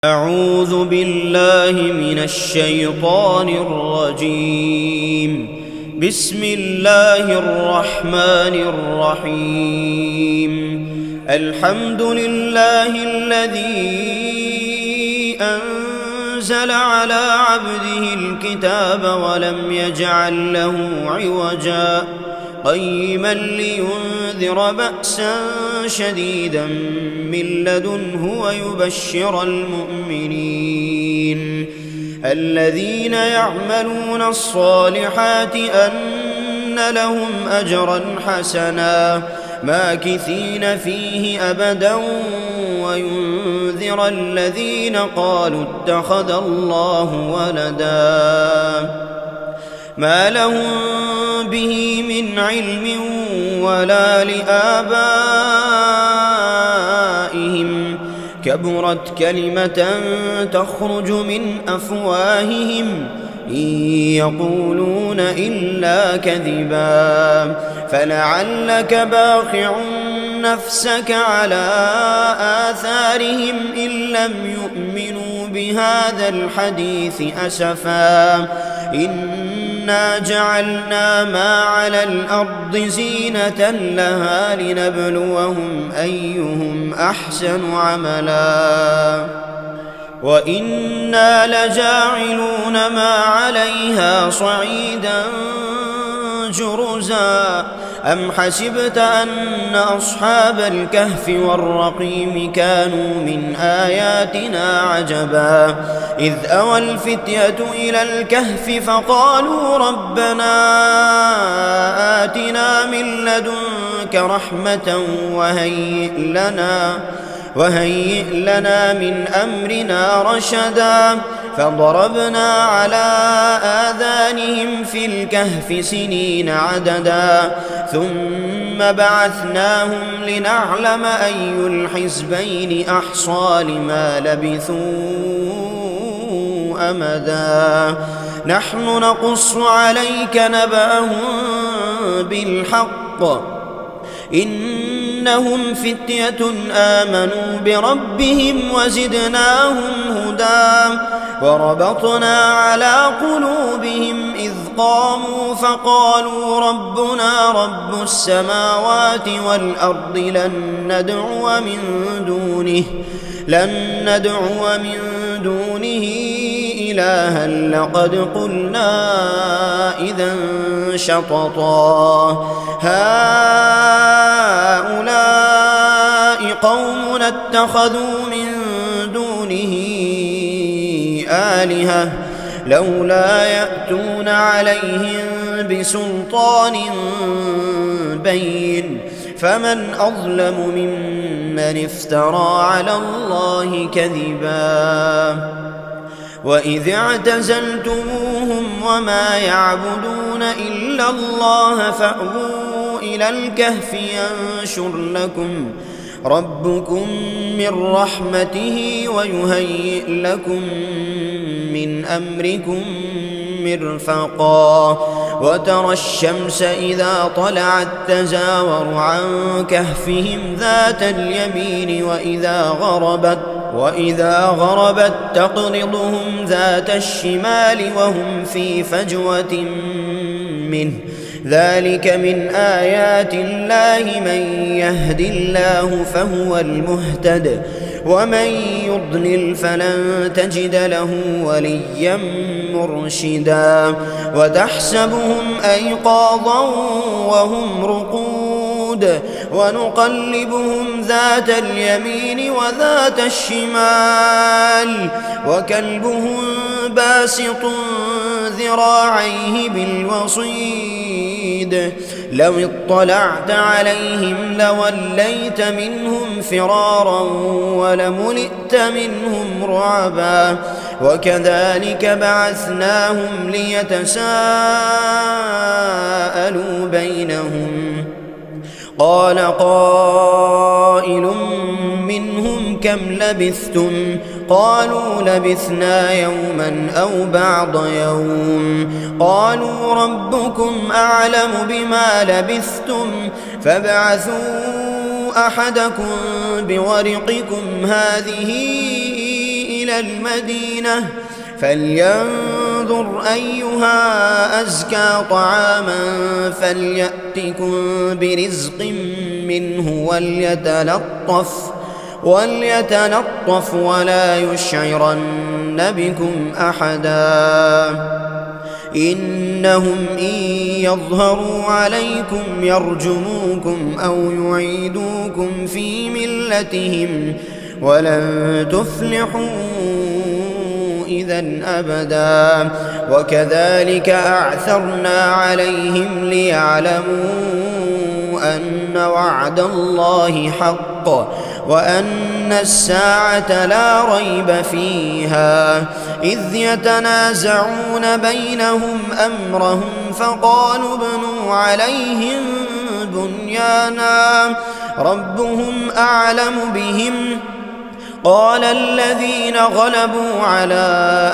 أعوذ بالله من الشيطان الرجيم. بسم الله الرحمن الرحيم. الحمد لله الذي أنزل على عبده الكتاب ولم يجعل له عوجا قيما لينذر بأسا شديدا من لدنه ويبشر المؤمنين الذين يعملون الصالحات أن لهم أجرا حسنا ماكثين فيه أبدا وينذر الذين قالوا اتخذ الله ولدا ما لهم به من علم ولا لآبائهم كبرت كلمة تخرج من أفواههم إن يقولون إلا كذبا فلعلك باخع نفسك على آثارهم إن لم يؤمنوا بهذا الحديث أسفا إنا جعلنا ما على الأرض زينة لها لنبلوهم أيهم أحسن عملا وإنا لجاعلون ما عليها صعيدا جرزا أم حسبت أن أصحاب الكهف والرقيم كانوا من آياتنا عجبا إذ أوى الفتية إلى الكهف فقالوا ربنا آتنا من لدنك رحمة وهيئ لنا من أمرنا رشدا فضربنا على آذانهم في الكهف سنين عددا ثم بعثناهم لنعلم أي الحزبين أحصى لما لبثوا أمدا نحن نقص عليك نبأهم بالحق إنهم فتية آمنوا بربهم وزدناهم هدى وربطنا على قلوبهم إذ قاموا فقالوا ربنا رب السماوات والأرض لن ندعو من دونه إلها لقد قلنا إذا شططا هؤلاء قوم اتخذوا من دونه آلهة لولا يأتون عليهم بسلطان بين فمن أظلم ممن افترى على الله كذبا وإذ اعتزلتموهم وما يعبدون إلا الله فأووا إلى الكهف ينشر لكم ربكم من رحمته ويهيئ لكم من أمركم مرفقا وترى الشمس إذا طلعت تزاور عن كهفهم ذات اليمين وإذا غربت تقرضهم ذات الشمال وهم في فجوة منه ذلك من آيات الله من يهد الله فهو المهتد ومن يضلل فلن تجد له وليا مرشدا وتحسبهم أيقاظا وهم رقود ونقلبهم ذات اليمين وذات الشمال وكلبهم باسط ذراعيه بالوصيد لو اطلعت عليهم لوليت منهم فرارا ولملئت منهم رعبا وكذلك بعثناهم ليتساءلوا بينهم قال قائل منهم كم لبثتم قالوا لبثنا يوما أو بعض يوم قالوا ربكم أعلم بما لبثتم فابعثوا أحدكم بورقكم هذه إلى المدينة فلينظر أيها أزكى طعاما فليأتكم برزق منه وليتلطف ولا يشعرن بكم أحدا إنهم إن يظهروا عليكم يرجموكم أو يعيدوكم في ملتهم ولن تفلحوا إذا أبدا وكذلك أعثرنا عليهم ليعلموا أن وعد الله حق وأن الساعة لا ريب فيها إذ يتنازعون بينهم أمرهم فقالوا ابنوا عليهم بنيانا ربهم أعلم بهم قال الذين غلبوا على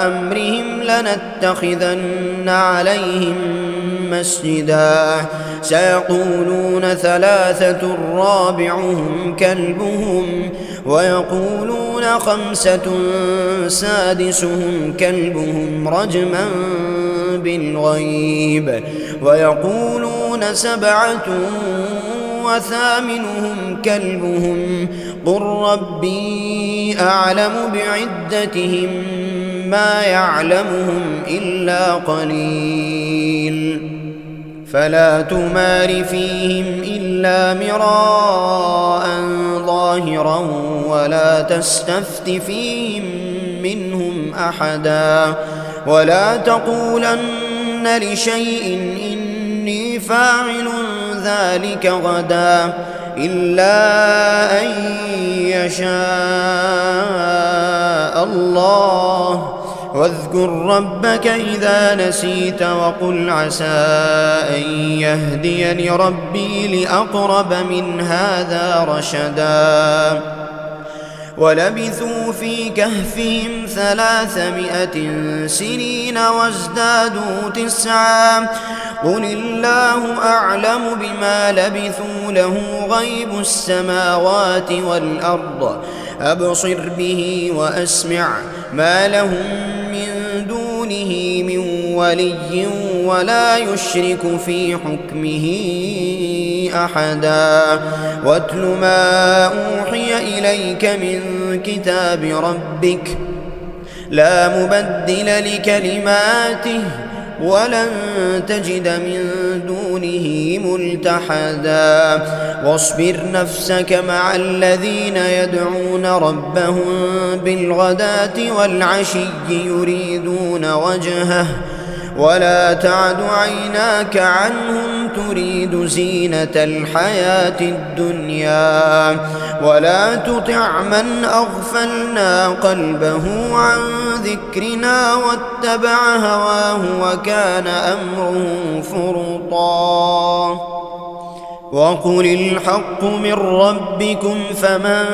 أمرهم لنتخذن عليهم مسجدا سيقولون ثلاثة رابعهم كلبهم ويقولون خمسة سادسهم كلبهم رجما بالغيب ويقولون سبعة وثامنهم كلبهم قل ربي أعلم بعدتهم ما يعلمهم إلا قليل فلا تمار فيهم إلا مراء ظاهرا ولا تستفت فيهم منهم أحدا ولا تقولن لشيء إني فاعل ذلك غدا إلا أن يشاء الله واذكر ربك إذا نسيت وقل عسى أن يهديني ربي لأقرب من هذا رشدا ولبثوا في كهفهم 300 سنين وازدادوا 9 قل الله أعلم بما لبثوا له غيب السماوات والأرض أبصر به وأسمع ما لهم من دونه من ولي ولا يشرك في حكمه أحدا واتل ما أوحي إليك من كتاب ربك لا مبدل لكلماته ولن تجد من دونه ملتحدا واصبر نفسك مع الذين يدعون ربهم بالغداة والعشي يريدون وجهه ولا تعد عيناك عنهم تريد زينة الحياة الدنيا ولا تطع من أغفلنا قلبه عن ذكرنا واتبع هواه وكان أمره فرطا وقل الحق من ربكم فمن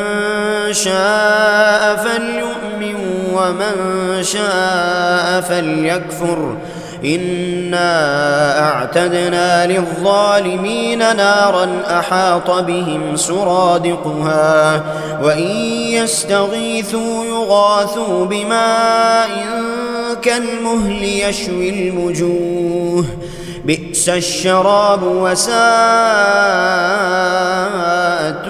شاء فليؤمن ومن شاء فليكفر إنا أعتدنا للظالمين نارا أحاط بهم سرادقها وإن يستغيثوا يغاثوا بماء كالمهل يشوي الوجوه بئس الشراب وساءت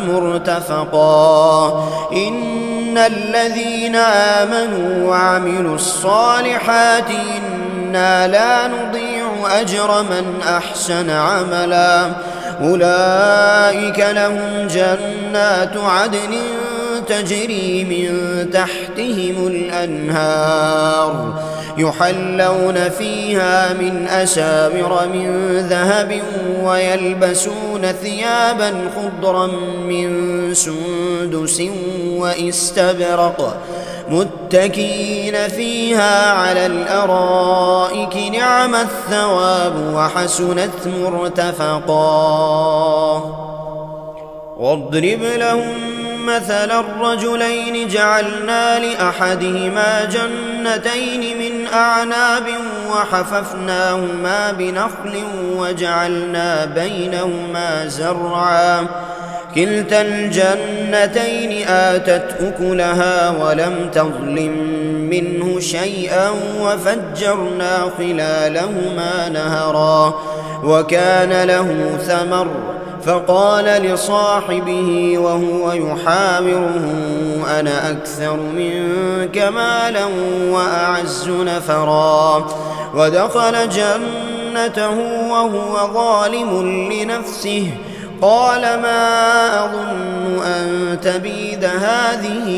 مرتفقا إن الذين آمنوا وعملوا الصالحات إنا لا نضيع أجر من أحسن عملا أولئك لهم جنات عدن تجري من تحتهم الأنهار يحلون فيها من أساور من ذهب ويلبسون ثيابا خضرا من سندس وإستبرق متكئين فيها على الأرائك نعم الثواب وحسنت مرتفقا واضرب لهم مثل الرجلين جعلنا لأحدهما جنتين من أعناب وحففناهما بنخل وجعلنا بينهما زرعا كلتا الجنتين آتت أكلها ولم تظلم منه شيئا وفجرنا خلالهما نهرا وكان له ثمر فقال لصاحبه وهو يحاوره أنا أكثر منك مالا وأعز نفرا ودخل جنته وهو ظالم لنفسه قال ما أظن أن تبيد هذه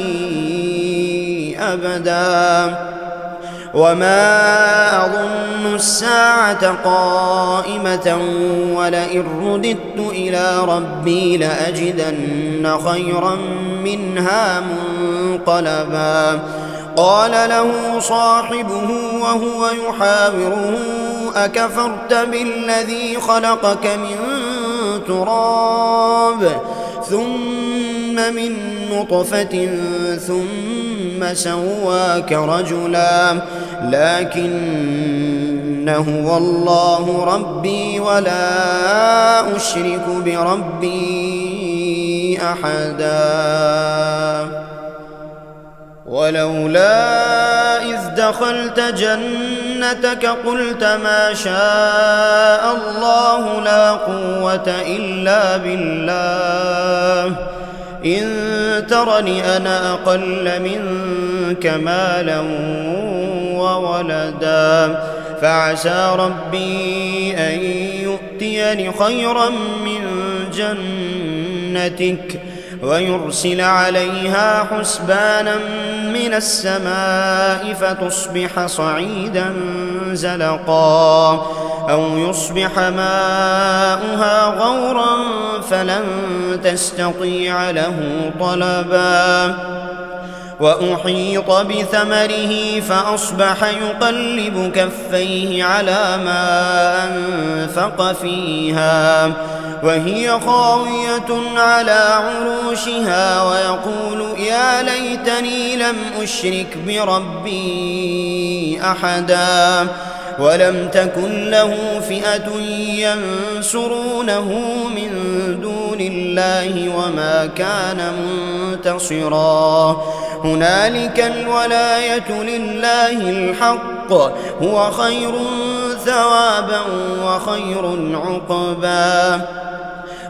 أبدا وما أظن الساعة قائمة ولئن رددت إلى ربي لأجدن خيرا منها منقلبا قال له صاحبه وهو يحاوره أكفرت بالذي خلقك من تراب ثم من نطفة ثم سواك رجلا لكن هو الله ربي ولا أشرك بربي أحدا ولولا إذ دخلت جنتك قلت ما شاء الله لا قوة إلا بالله إن ترني أنا أقل منك مالا وولدا فعسى ربي أن يؤتيني خيرا من جنتك ويرسل عليها حسبانا من السماء فتصبح صعيدا زلقا أو يصبح ماؤها غورا فلن تستطيع له طلبا وأحيط بثمره فأصبح يقلب كفيه على ما أنفق فيها وهي خاوية على عروشها ويقول يا ليتني لم أشرك بربي أحدا ولم تكن له فئة ينصرونه من دون الله وما كان منتصرا هنالك الولاية لله الحق هو خير ثوابا وخير عقبا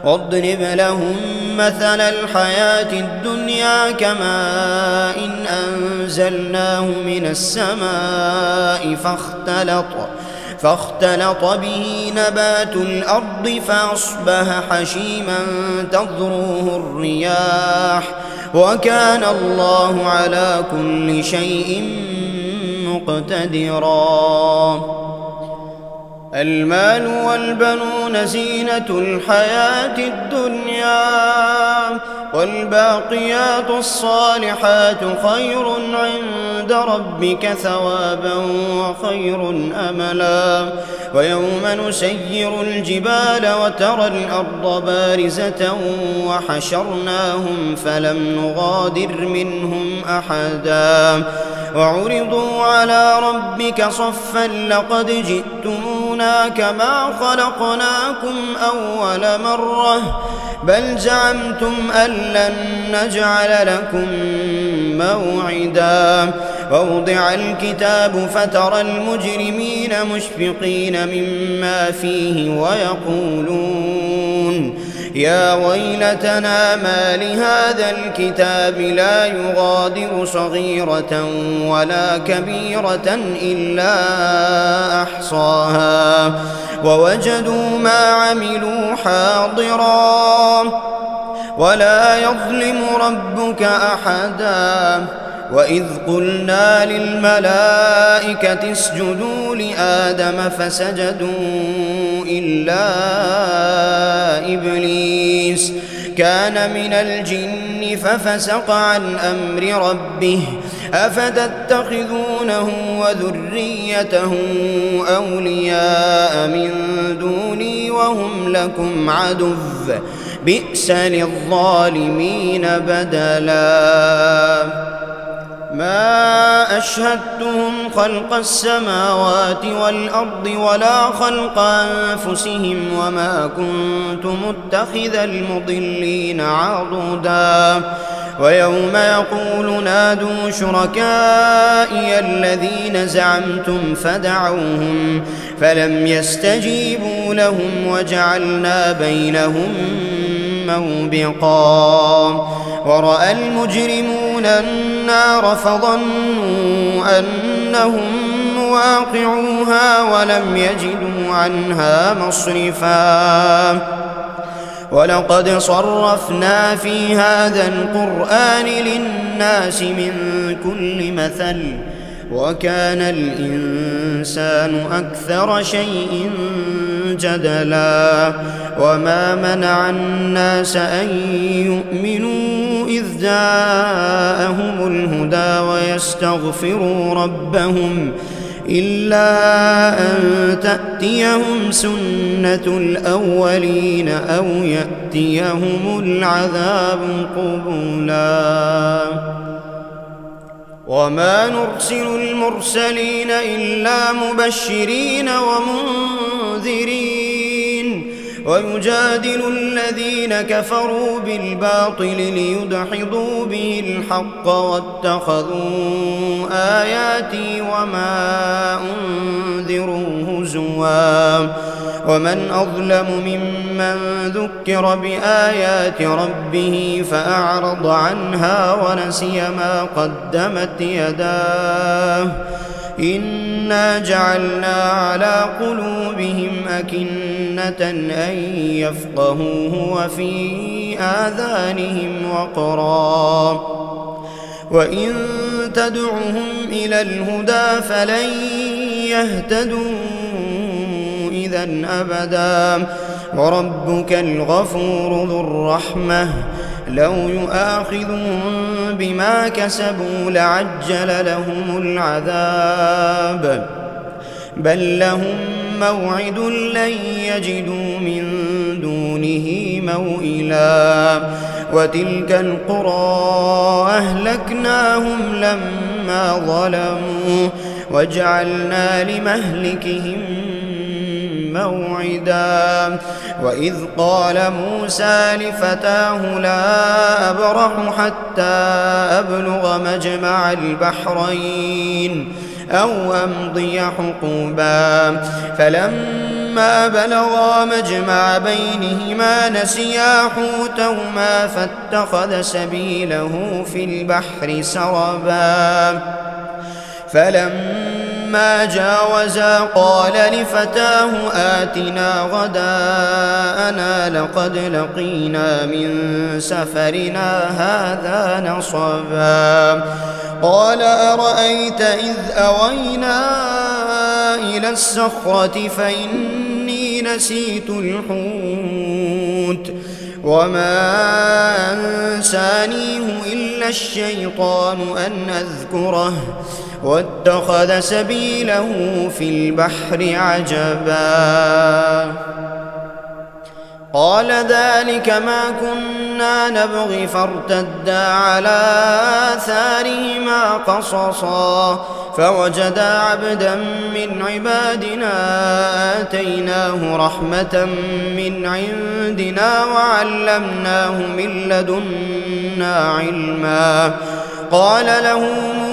واضرب لهم مثل الحياة الدنيا كماء إن أنزلناه من السماء فاختلط به نبات الأرض فأصبح حشيما تذروه الرياح وكان الله على كل شيء مقتدرا المال والبنون زينة الحياة الدنيا والباقيات الصالحات خير عند ربك ثوابا وخير أملا ويوم نسير الجبال وترى الأرض بارزة وحشرناهم فلم نغادر منهم أحدا وعرضوا على ربك صفا لقد جئتمونا كما خلقناكم أول مرة بل زعمتم أن لن نجعل لكم موعدا ووضع الكتاب فترى المجرمين مشفقين مما فيه ويقولون يا ويلتنا ما لهذا الكتاب لا يغادر صغيرة ولا كبيرة إلا أحصاها ووجدوا ما عملوا حاضرا ولا يظلم ربك أحدا وإذ قلنا للملائكة اسجدوا لآدم فسجدوا إلا إبليس كان من الجن ففسق عن أمر ربه أفتتخذونه وذريته أولياء من دوني وهم لكم عدو بئس للظالمين بدلا ما أشهدتهم خلق السماوات والأرض ولا خلق أنفسهم وما كنت متخذ المضلين عضدا ويوم يقول نادوا شركائي الذين زعمتم فدعوهم فلم يستجيبوا لهم وجعلنا بينهم موبقا ورأى المجرمون النار فظنوا أنهم مواقعوها ولم يجدوا عنها مصرفا ولقد صرفنا في هذا القرآن للناس من كل مثل وكان الإنسان أكثر شيء جدلا وما منع الناس أن يؤمنوا إذ جاءهم الهدى ويستغفروا ربهم إلا أن تأتيهم سنة الأولين أو يأتيهم العذاب قبلا وما نرسل المرسلين إلا مبشرين ومنذرين ويجادل الذين كفروا بالباطل ليدحضوا به الحق واتخذوا آياتي وما أنذروا هزوا ومن أظلم ممن ذكر بآيات ربه فأعرض عنها ونسي ما قدمت يداه إنا جعلنا على قلوبهم أكنة أن يفقهوه وفي آذانهم وقرا وإن تدعهم إلى الهدى فلن يهتدوا إذا أبدا وربك الغفور ذو الرحمة لو يؤاخذهم بما كسبوا لعجل لهم العذاب بل لهم موعد لن يجدوا من دونه موئلا وتلك القرى أهلكناهم لما ظلموا وجعلنا لمهلكهم موعدا وإذ قال موسى لفتاه لا أبرح حتى أبلغ مجمع البحرين أو أمضي حقوبا فلما بلغا مجمع بينهما نسيا حوتهما فاتخذ سبيله في البحر سربا فلما جاوزا قال لفتاه آتنا غداءنا لقد لقينا من سفرنا هذا نصبا قال أرأيت إذ أوينا إلى الصخرة فإني نسيت الحوت وما أنسانيه إلا الشيطان أن أذكره واتخذ سبيله في البحر عجبا قال ذلك ما كنا نبغي فارتدا على آثارهما قصصا فوجدا عبدا من عبادنا آتيناه رحمة من عندنا وعلمناه من لدنا علما قال له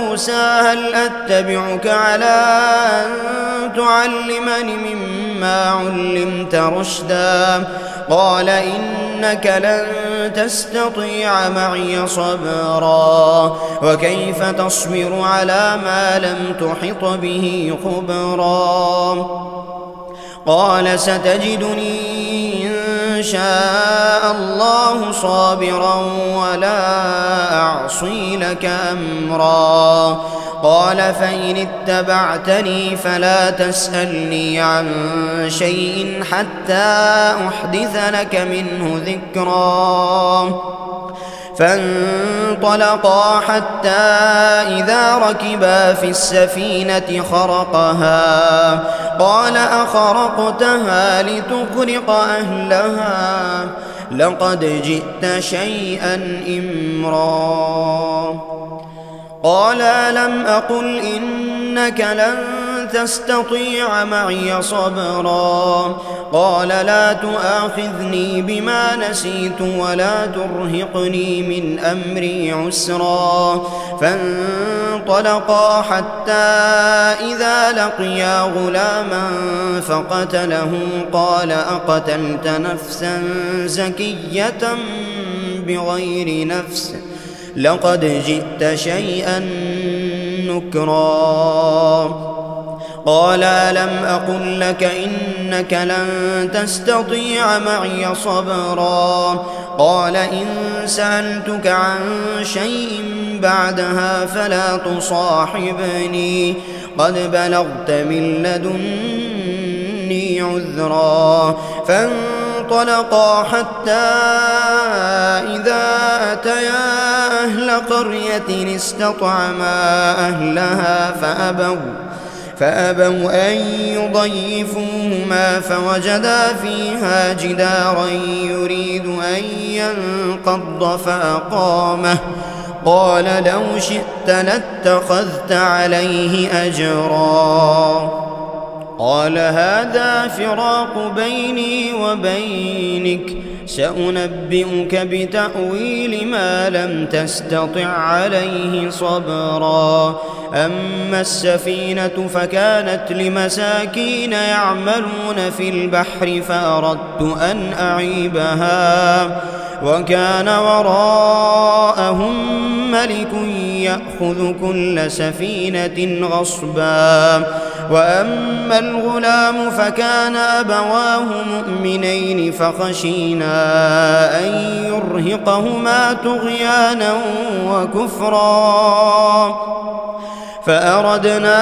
موسى هل أتبعك على أن تعلمني مما علمت رشدا قال إنك لن تستطيع معي صبرا وكيف تصبر على ما لم تحط به خبرا قال ستجدني إن شاء الله صابرا ولا أعصي لك أمرا قال فإن اتبعتني فلا تسألني عن شيء حتى أحدث لك منه ذكرا فانطلقا حتى إذا ركبا في السفينة خرقها قال أخرقتها لتغرق أهلها لقد جئت شيئا إمرا قال ألم أقل إنك لن تستطيع معي صبرا قال لا تؤاخذني بما نسيت ولا ترهقني من أمري عسرا فانطلقا حتى إذا لقيا غلاما فقتله قال أقتلت نفسا زكية بغير نفس لقد جئت شيئا نكرا قال ألم أقل لك إنك لن تستطيع معي صبرا قال إن سألتك عن شيء بعدها فلا تصاحبني قد بلغت من لدني عذرا فانطلقا حتى إذا أتيا أهل قرية استطعما أهلها فأبوا أن يضيفوهما فوجدا فيها جدارا يريد أن ينقض فأقامه قال لو شئت لاتخذت عليه أجرا قال هذا فراق بيني وبينك سأنبئك بتأويل ما لم تستطع عليه صبرا أما السفينة فكانت لمساكين يعملون في البحر فأردت أن أعيبها وكان وراءهم ملك يأخذ كل سفينة غصبا وأما الغلام فكان أبواه مؤمنين فخشينا أن يرهقهما طغيانا وكفرا فأردنا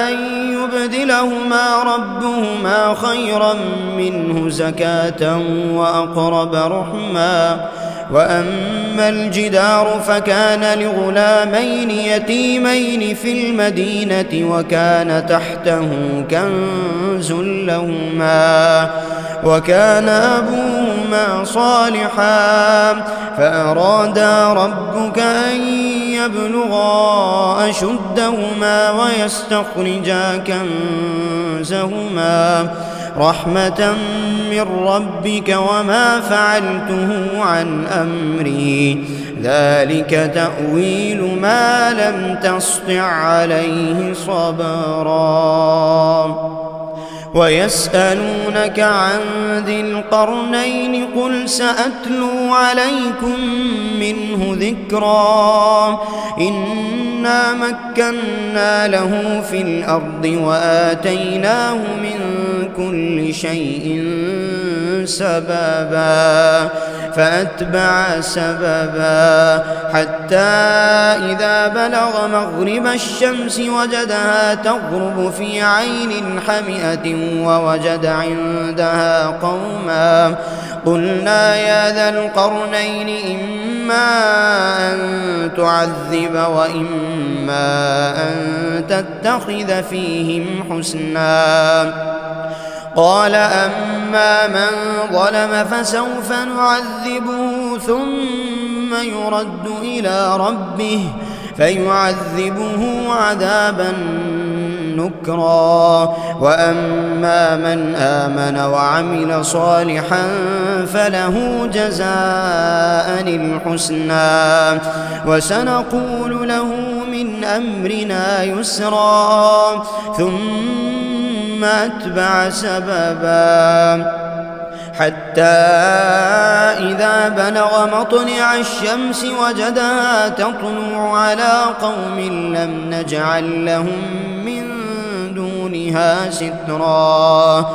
أن يبدلهما ربهما خيرا منه زكاة وأقرب رحما وأما الجدار فكان لغلامين يتيمين في المدينة وكان تحته كنز لهما وكان أبوهما صالحا فأرادا ربك أن يبلغا أشدهما ويستخرجا كنزهما رحمة من ربك وما فعلته عن أمري ذلك تأويل ما لم تسطع عليه صبرا ويسألونك عن ذي القرنين قل سأتلو عليكم منه ذكرا إنا مكنا له في الأرض وآتيناه من كل شيء سببا فأتبع سببا حتى إذا بلغ مغرب الشمس وجدها تغرب في عين حمئة ووجد عندها قوما قلنا يا ذا القرنين إما أن تعذب وإما أن تتخذ فيهم حسنا قال أما من ظلم فسوف نعذبه ثم يرد إلى ربه فيعذبه عذابا نكرا وأما من آمن وعمل صالحا فله جزاء الحسنى وسنقول له من أمرنا يسرا ثم أتبع سببا حتى إذا بلغ مطلع الشمس وجدها تطلع على قوم لم نجعل لهم من دونها سترا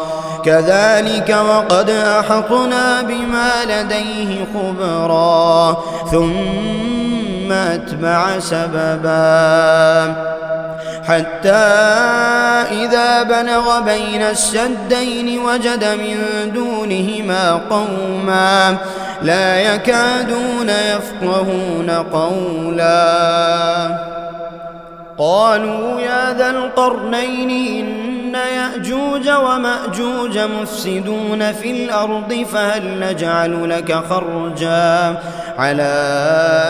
كذلك وقد أحطنا بما لديه خبرا ثم أتبع سببا حتى إذا بلغ بين السدين وجد من دونهما قوما لا يكادون يفقهون قولا قالوا يا ذا القرنين إن يأجوج ومأجوج مفسدون في الأرض فهل نجعل لك خرجا على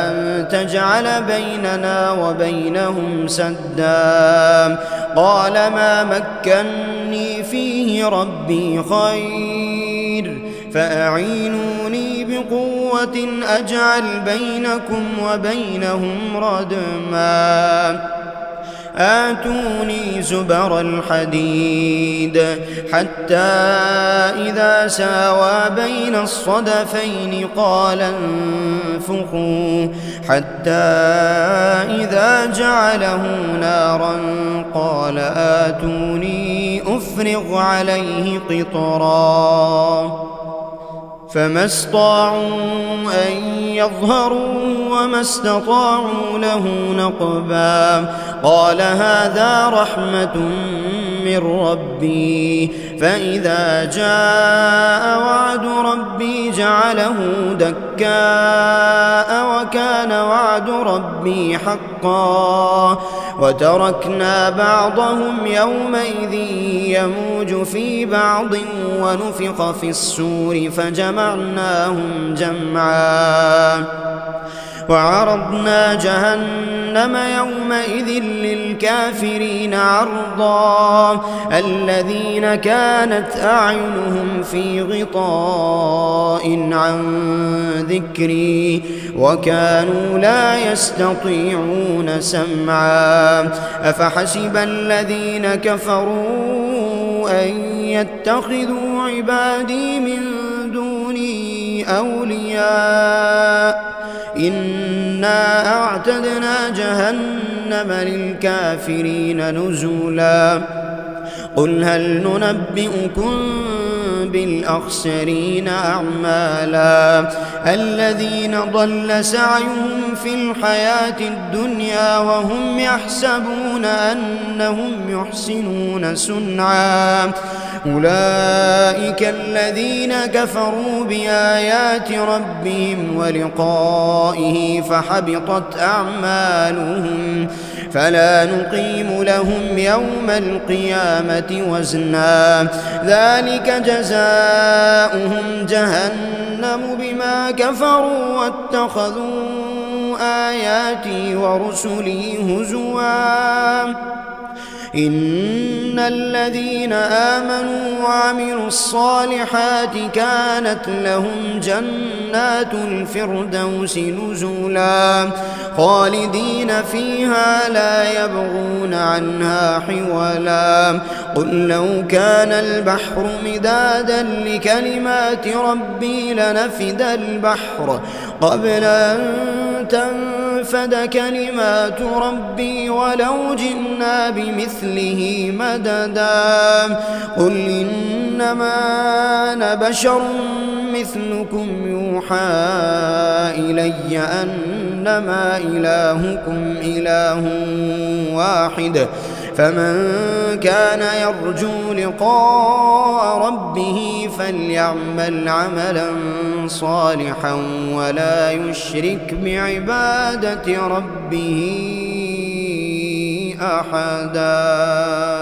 أن تجعل بيننا وبينهم سدا قال ما مكني فيه ربي خير فأعينوني بقوة أجعل بينكم وبينهم ردما آتوني زبر الحديد حتى إذا ساوى بين الصدفين قال انفخوا حتى إذا جعله نارا قال آتوني أفرغ عليه قطرا فما استطاعوا أن يظهروا وما استطاعوا له نقبا قال هذا رحمة من ربي فإذا جاء وعد ربي جعله دكاء وكان وعد ربي حقا وتركنا بعضهم يومئذ يموج في بعض ونفخ في السور فجمعناهم جمعا وعرضنا جهنم يومئذ للكافرين عرضا الذين كانت أعينهم في غطاء عن ذكري وكانوا لا يستطيعون سمعا أفحسب الذين كفروا أن يتخذوا عبادي من دوني أولياء إنا أعتدنا جهنم للكافرين نزلا قل هل ننبئكم بالأخسرين أعمالا الذين ضل سعيهم في الحياة الدنيا وهم يحسبون أنهم يحسنون صنعا أولئك الذين كفروا بآيات ربهم ولقائه فحبطت أعمالهم فلا نقيم لهم يوم القيامة وزنا ذلك جزاؤهم جهنم بما كفروا واتخذوا آياتي ورسلي هزوا إن الذين آمنوا وعملوا الصالحات كانت لهم جنات الفردوس نزلا خالدين فيها لا يبغون عنها حولا قل لو كان البحر مدادا لكلمات ربي لنفد البحر قبل أن تنفد كلمات ربي ولو جئنا بمثله مددا قل إنما أنا بشر مثلكم يوحى إلي أنما إلهكم إله واحد فمن كان يرجو لقاء ربه فليعمل عملا صالحا ولا يشرك بعبادة ربه أحدا.